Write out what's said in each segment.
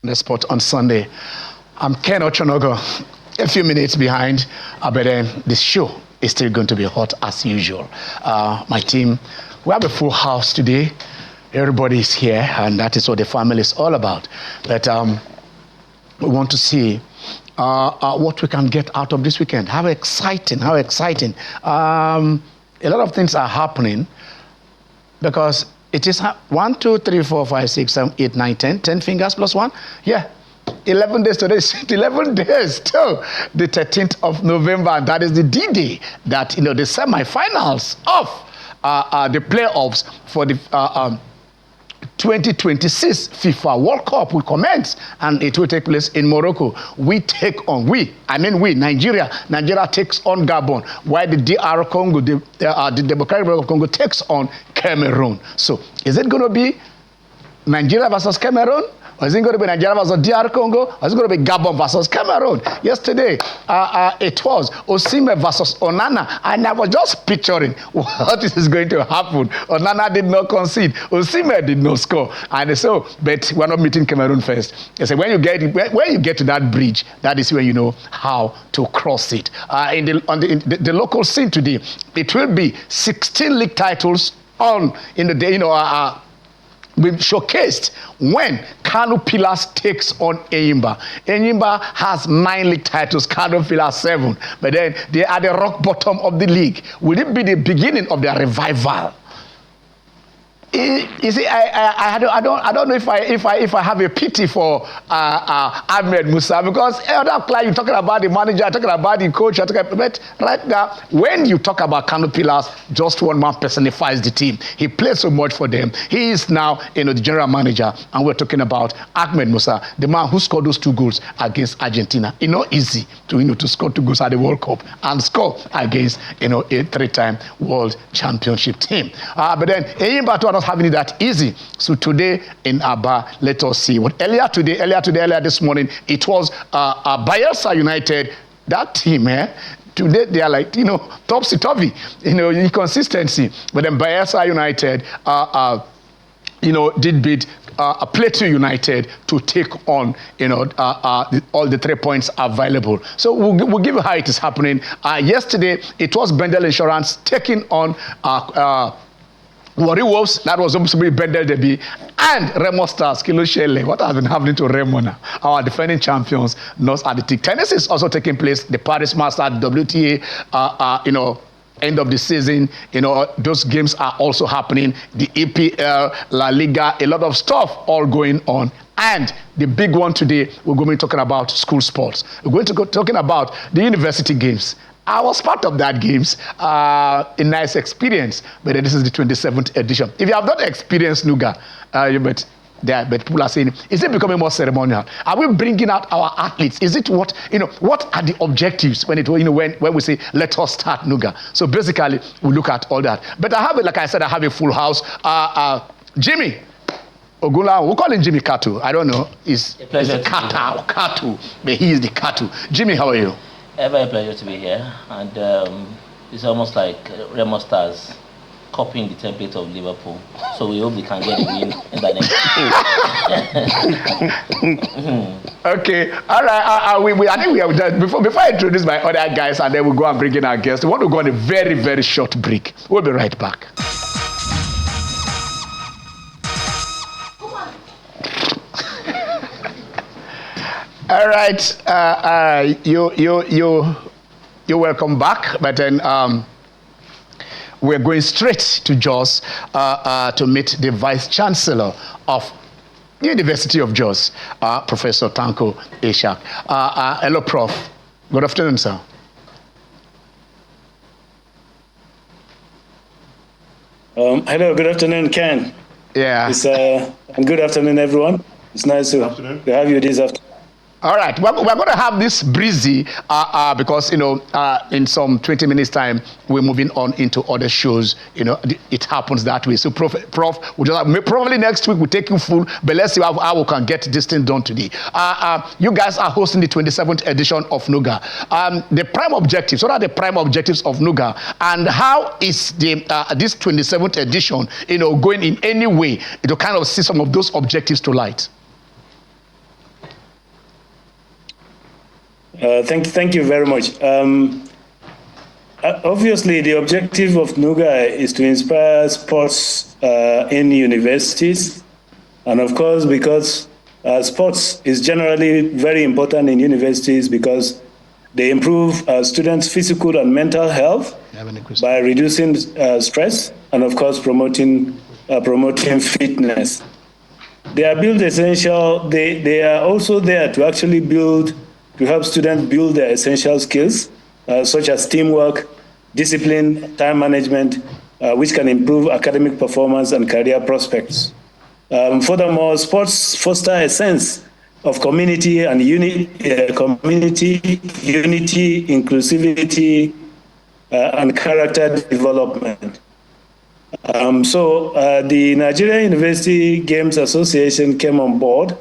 the spot on Sunday. I'm Ken Ochonogo, a few minutes behind, but the show is still going to be hot as usual. My team, we have a full house today. Everybody is here, and that is what the family is all about. But we want to see what we can get out of this weekend. How exciting, how exciting. A lot of things are happening because it is 1, 2, 3, 4, 5, 6, 7, 8, 9, 10. 10 fingers plus 1. Yeah. 11 days today, 11 days till the 13th of November. And that is the D-Day that, the semi-finals of the playoffs for the 2026 FIFA World Cup will commence, and it will take place in Morocco. Nigeria. Nigeria takes on Gabon, while the DR Congo, the Democratic Republic of Congo, takes on Cameroon. So, is it going to be Nigeria versus Cameroon? Or is it going to be Nigeria versus DR Congo? Or is it going to be Gabon versus Cameroon? Yesterday, it was Osimhen versus Onana. And I was just picturing what is going to happen. Onana did not concede. Osimhen did not score. And so, but we're not meeting Cameroon first. They say when you get to that bridge, that is when you know how to cross it. In the local scene today, it will be 16 league titles in the day, we've showcased when Kano Pillars takes on Enyimba. Enyimba has 9 league titles, Kano Pillars 7. But then they are the rock bottom of the league. Will it be the beginning of their revival? You see, I don't know if I have a pity for Ahmed Musa, because other client, you're talking about the manager, talking about the coach, but right now, when you talk about Kano Pillars, just one man personifies the team. He played so much for them. He is now, the general manager, and we're talking about Ahmed Musa, the man who scored those 2 goals against Argentina. It's not easy to score 2 goals at the World Cup and score against a 3-time World Championship team. But then Enyimba to not having it that easy. So today in Aba, let us see what earlier this morning, it was Bayelsa United. That team, today they are like, topsy-turvy, inconsistency. But then Bayelsa United, did beat Plateau United to take on, all the 3 points available. So we'll give you how it is happening. Yesterday, it was Bendel Insurance taking on Warri Wolves. That was supposed to be Bendel Derby, and Remo Stars, Kilo Shele. What has been happening to Remo now? Our defending champions, North Atlantic. Tennis is also taking place. The Paris Masters, WTA, end of the season, those games are also happening. The EPL, La Liga, a lot of stuff all going on. And the big one today, we're going to be talking about school sports. We're going to go talking about the university games. I was part of that games, a nice experience, but this is the 27th edition. If you have not experienced NUGA, but people are saying, is it becoming more ceremonial? Are we bringing out our athletes? Is it what are the objectives when we say, let us start NUGA? So basically, we look at all that. But I have a full house. Jimmy Ogula, we call him Jimmy Katu. I don't know. It's Kata or Katu, but he is the Katu. Jimmy, how are you? Ever a pleasure to be here, and it's almost like Remo Stars copying the template of Liverpool. So we hope they can get a win in the next. Okay, all right. I think we have done before I introduce my other guys, and then we'll go and bring in our guests. We want to go on a very, very short break. We'll be right back. All right, you're welcome back. But then we're going straight to Jos to meet the Vice Chancellor of the University of Jos, Professor Tanko Ishak. Hello, Prof. Good afternoon, sir. Hello, good afternoon, Ken. Yeah. And good afternoon, everyone. It's nice to have you this afternoon. All right, we're going to have this breezy because, in some 20 minutes time, we're moving on into other shows. It happens that way. So, Prof, we'll just probably next week we'll take you full, but let's see how we can get this thing done today. You guys are hosting the 27th edition of NUGA. The prime objectives, what are the prime objectives of NUGA? And how is this 27th edition, going in any way to kind of see some of those objectives to light? Thank you very much. Obviously, the objective of NUGA is to inspire sports in universities. And of course, because sports is generally very important in universities because they improve students' physical and mental health by reducing stress and, of course, promoting fitness. They are build essential. They are also there to actually to help students build their essential skills, such as teamwork, discipline, time management, which can improve academic performance and career prospects. Furthermore, sports foster a sense of community and unity, inclusivity, and character development. The Nigerian University Games Association came on board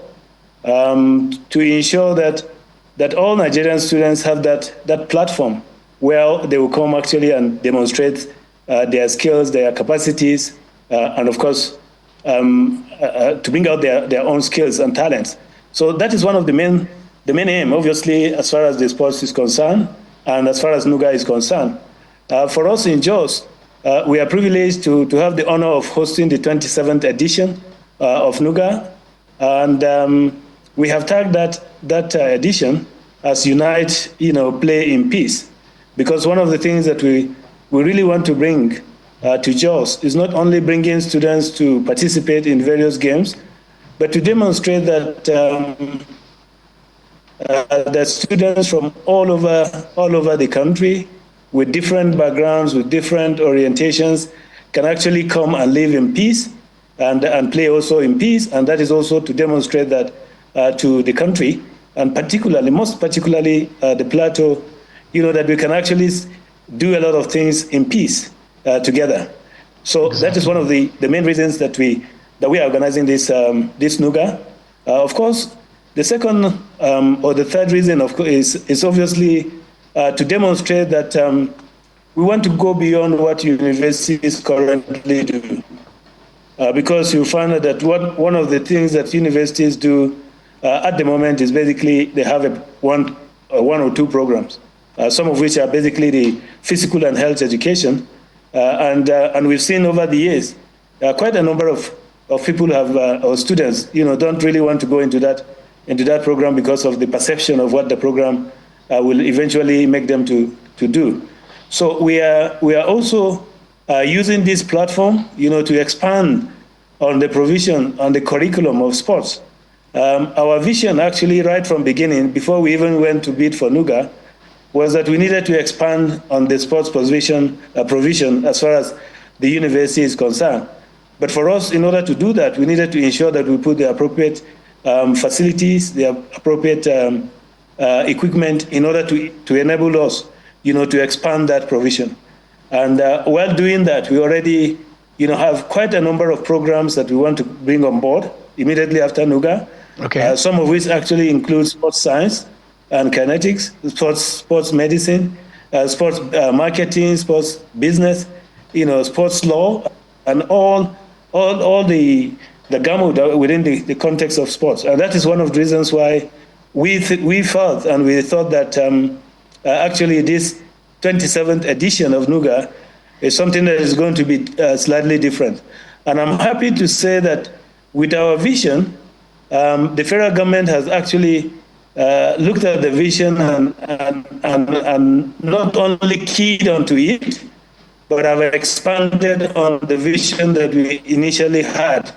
to ensure that all Nigerian students have that platform where they will come actually and demonstrate their skills, their capacities, and of course, to bring out their own skills and talents. So that is one of the main aim, obviously, as far as the sports is concerned, and as far as NUGA is concerned. For us in JOS, we are privileged to have the honor of hosting the 27th edition of NUGA, and we have tagged that edition as Unite, Play in Peace, because one of the things that we really want to bring to JOS is not only bringing students to participate in various games, but to demonstrate that that students from all over the country with different backgrounds, with different orientations, can actually come and live in peace and play also in peace. And that is also to demonstrate that to the country, and most particularly the plateau, that we can actually do a lot of things in peace together. So exactly. That is one of the main reasons that we are organizing this NUGA. Of course, the second or the third reason, of course, is obviously to demonstrate that we want to go beyond what universities currently do. Because you find out that one of the things that universities do at the moment is basically they have one or two programs, some of which are basically the physical and health education. And we've seen over the years quite a number of people or students, don't really want to go into that program because of the perception of what the program will eventually make them to do. So we are also using this platform, to expand on the provision, on the curriculum of sports. Our vision actually right from beginning, before we even went to bid for NUGA, was that we needed to expand on the sports provision as far as the university is concerned. But for us, in order to do that, we needed to ensure that we put the appropriate facilities, the appropriate equipment in order to enable us, to expand that provision. And while doing that, we already, have quite a number of programs that we want to bring on board immediately after NUGA. Okay. Some of which actually include sports science and kinetics, sports medicine, sports marketing, sports business, sports law, and all the gamut within the context of sports. And that is one of the reasons why we felt and we thought that actually this 27th edition of NUGA is something that is going to be slightly different. And I'm happy to say that with our vision, the federal government has actually looked at the vision and not only keyed onto it, but have expanded on the vision that we initially had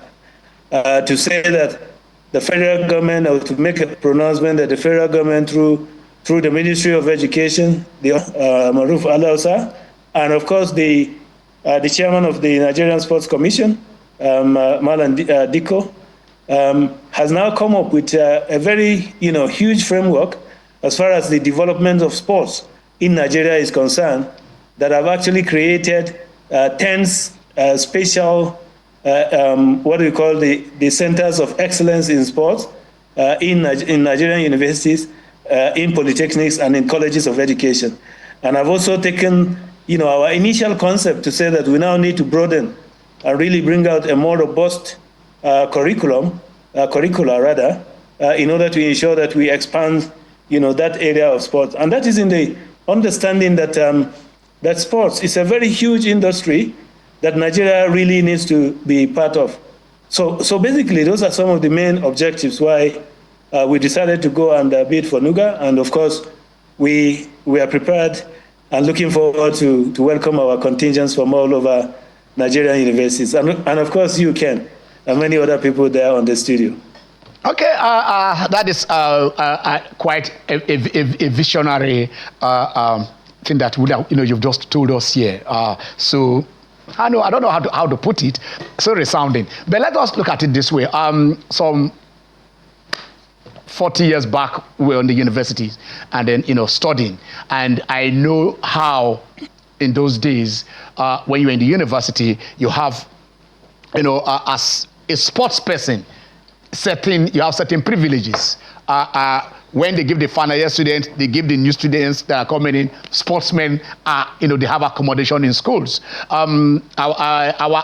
to say that the federal government, or to make a pronouncement that the federal government through the Ministry of Education, the Maruf Alausa, and of course the chairman of the Nigerian Sports Commission, Malan Diko, has now come up with a very huge framework as far as the development of sports in Nigeria is concerned, that have actually created 10 special what we call the centers of excellence in sports in Nigerian universities, in polytechnics, and in colleges of education. And I've also taken our initial concept to say that we now need to broaden and really bring out a more robust curricula in order to ensure that we expand that area of sports. And that is in the understanding that that sports is a very huge industry that Nigeria really needs to be part of. So basically, those are some of the main objectives why we decided to go and bid for NUGA. And of course, we are prepared and looking forward to welcome our contingents from all over Nigerian universities. And of course, you, Ken, and many other people there on the studio. Okay, that is quite a visionary thing that would have, you've just told us here. So I don't know how to put it. So resounding. But let us look at it this way. Some 40 years back, we were on the universities and then studying. And I know how in those days, when you were in the university, you have, as a sports person, you have certain privileges. When they give the final year students, they give the new students that are coming in, sportsmen, they have accommodation in schools. Our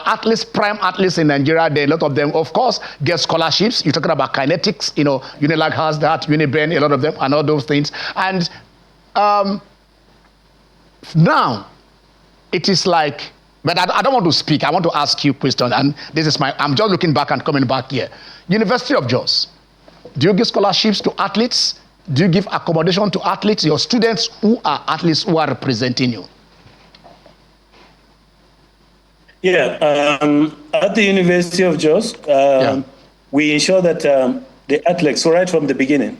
athletes, prime athletes in Nigeria, a lot of them, of course, get scholarships. You're talking about kinetics, Unilag has that, Uniben, a lot of them, and all those things. And now, it is like, but I don't want to speak. I want to ask you a question. And this is I'm just looking back and coming back here. University of Jos, do you give scholarships to athletes? Do you give accommodation to athletes, your students who are athletes who are representing you? Yeah, at the University of Jos, we ensure that the athletes, so right from the beginning,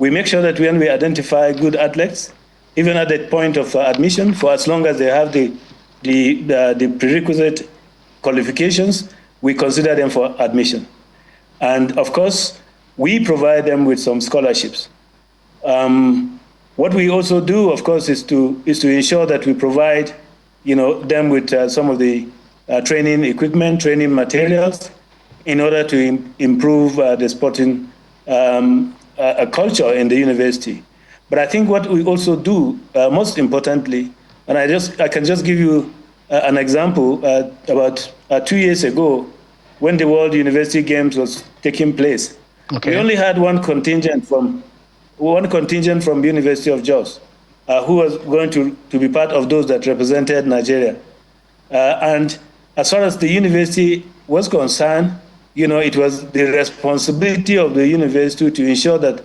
we make sure that when we identify good athletes, even at the point of admission, for as long as they have the prerequisite qualifications, we consider them for admission. And of course, we provide them with some scholarships. What we also do, of course, is to ensure that we provide, them with some of the training equipment, training materials, in order to improve the sporting culture in the university. But I think what we also do, most importantly, and I can just give you an example. About 2 years ago, when the World University Games was taking place, we only had one contingent from University of Jos, who was going to be part of those that represented Nigeria. And as far as the university was concerned, it was the responsibility of the university to ensure that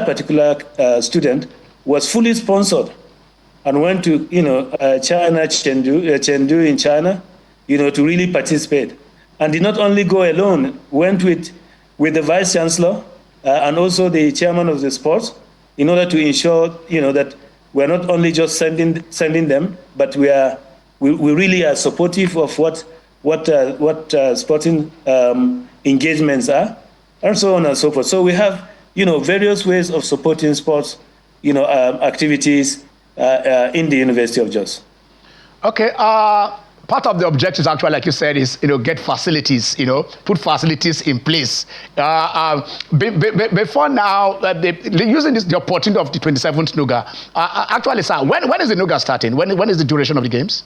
particular student was fully sponsored and went to China, Chengdu in China, to really participate, and did not only go alone, went with the vice chancellor and also the chairman of the sports, in order to ensure that we're not only just sending them, but we really are supportive of what sporting engagements are, and so on and so forth. So we have various ways of supporting sports activities in the University of Jos. Okay, part of the objectives, actually, like you said, is get facilities, put facilities in place. Before now, using the opportunity of the 27th NUGA, actually, sir, when is the NUGA starting? When is the duration of the games?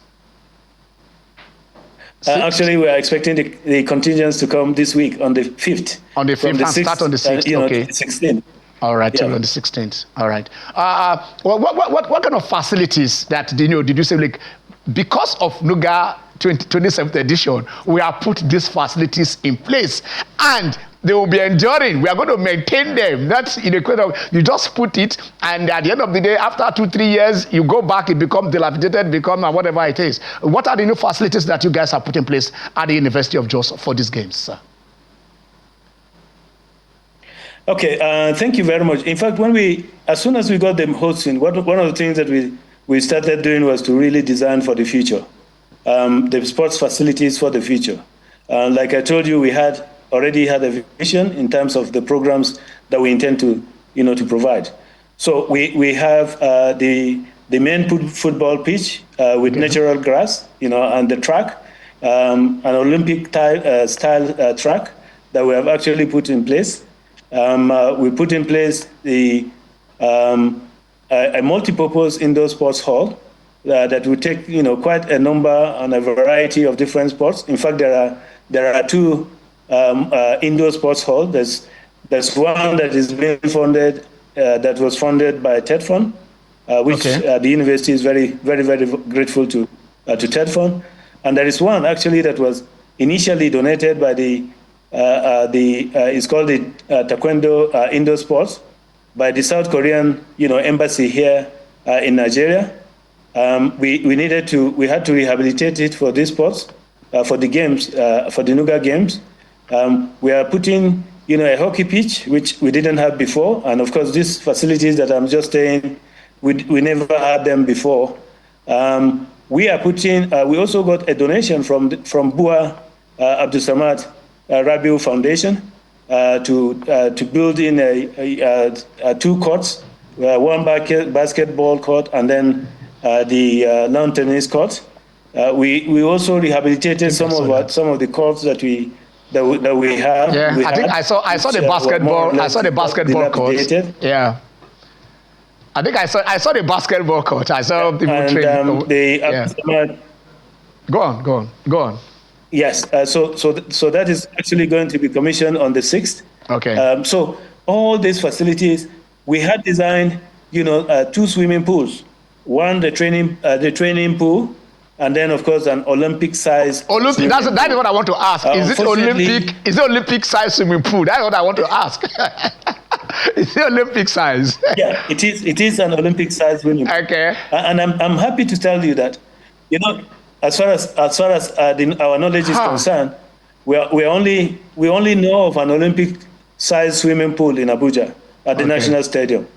Actually, we are expecting the contingents to come this week on the 5th. On the 5th, and start on the 6th. Okay. 16th. All right, till on the 16th. All right. What kind of facilities that did you say, like, because of NUGA 27th edition, we have put these facilities in place, and they will be enduring. We are going to maintain them. That's you just put it, and at the end of the day, after 2-3 years, you go back, it becomes dilapidated, whatever it is. What are the new facilities that you guys have put in place at the University of Jos for these games, sir? Okay, thank you very much. In fact, as soon as we got them hosting, one of the things that we started doing was to really design for the future, the sports facilities for the future. Like I told you, we already had a vision in terms of the programs that we intend to provide. So we have the main football pitch with natural grass, and the track, an Olympic style track that we have actually put in place. We put in place a multi-purpose indoor sports hall that will take quite a number and a variety of different sports. In fact, there are two indoor sports halls. There's one that is being funded that was funded by TED Fund, which the university is very, very, very grateful to TED Fund. And there is one actually that was initially donated by it's called the Taekwondo Indoor Sports by the South Korean, embassy here in Nigeria. We had to rehabilitate it for these sports, for the games, for the NUGA games. We are putting, a hockey pitch, which we didn't have before. And of course, these facilities that I'm just saying, we never had them before. We are putting, we also got a donation from Bua Abdul Samad Rabiu Foundation to build in two courts, one basketball court and then the lawn tennis court. We also rehabilitated some of the courts that we have. Yeah, I think I saw the basketball. I saw the basketball court. Yeah. I think I saw the basketball court. I saw people training. Go on. Yes. So that is actually going to be commissioned on the 6th. Okay. So all these facilities, we had designed, 2 swimming pools. One, the training pool, and then of course an Olympic size. Olympic. That is what I want to ask. Is it Olympic? Is it Olympic size swimming pool? That's what I want to ask. Is it Olympic size? Yeah, it is. It is an Olympic size swimming pool. Okay. And I'm happy to tell you that, as far as our knowledge is concerned, we only know of an Olympic size swimming pool in Abuja at the National Stadium.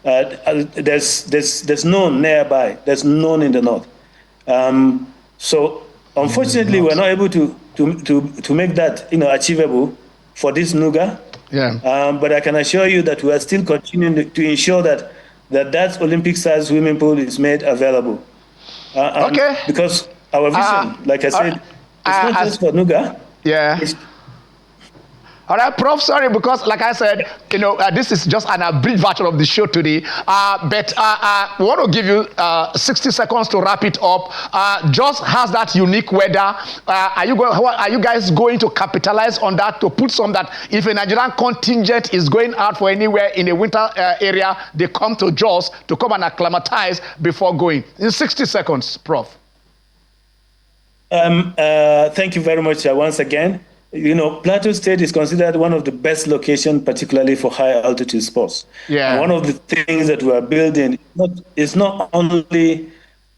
There's none nearby. There's none in the north. So unfortunately, we're not able to make that achievable for this NUGA. Yeah. But I can assure you that we are still continuing to ensure that Olympic-sized swimming pool is made available. Okay. Because our vision, like I said, it's not just for NUGA. Yeah. All right, Prof, sorry, because like I said, this is just an abridged version of the show today. But we want to give you 60 seconds to wrap it up. Jos has that unique weather. Are you guys going to capitalize on that to put some that if a Nigerian contingent is going out for anywhere in the winter area, they come to Jos to come and acclimatize before going? In 60 seconds, Prof. Thank you very much once again. Plateau State is considered one of the best locations, particularly for high altitude sports. Yeah. And one of the things that we are building is not only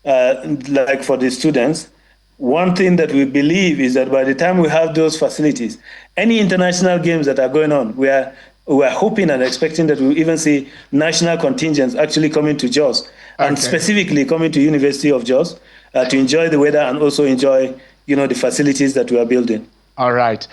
like for the students. One thing that we believe is that by the time we have those facilities, any international games that are going on, we are hoping and expecting that we'll even see national contingents actually coming to Jos and specifically coming to University of Jos to enjoy the weather and also enjoy, the facilities that we are building. All right.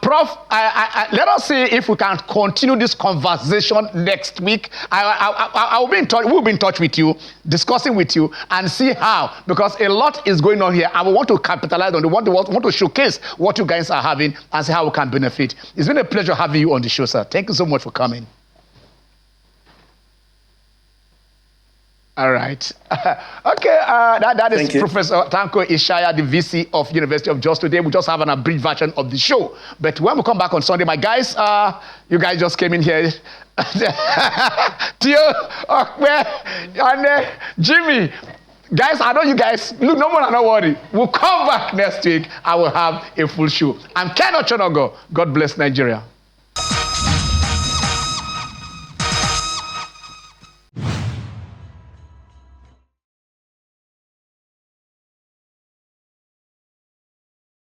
Prof, let us see if we can continue this conversation next week. I'll be in touch. We'll be in touch with you, discussing with you, and see how, because a lot is going on here. I want to capitalize on it. Want to showcase what you guys are having and see how we can benefit. It's been a pleasure having you on the show, sir. Thank you so much for coming. All right. Okay, that is Professor Tanko Ishaya, the VC of University of Jos. Today, we just have an abridged version of the show. But when we come back on Sunday, my guys, you guys just came in here. Tio, and Jimmy. Guys, I know you guys, look, no more, no worry. We'll come back next week. I will have a full show. I'm Ken Ochonogo. God bless Nigeria.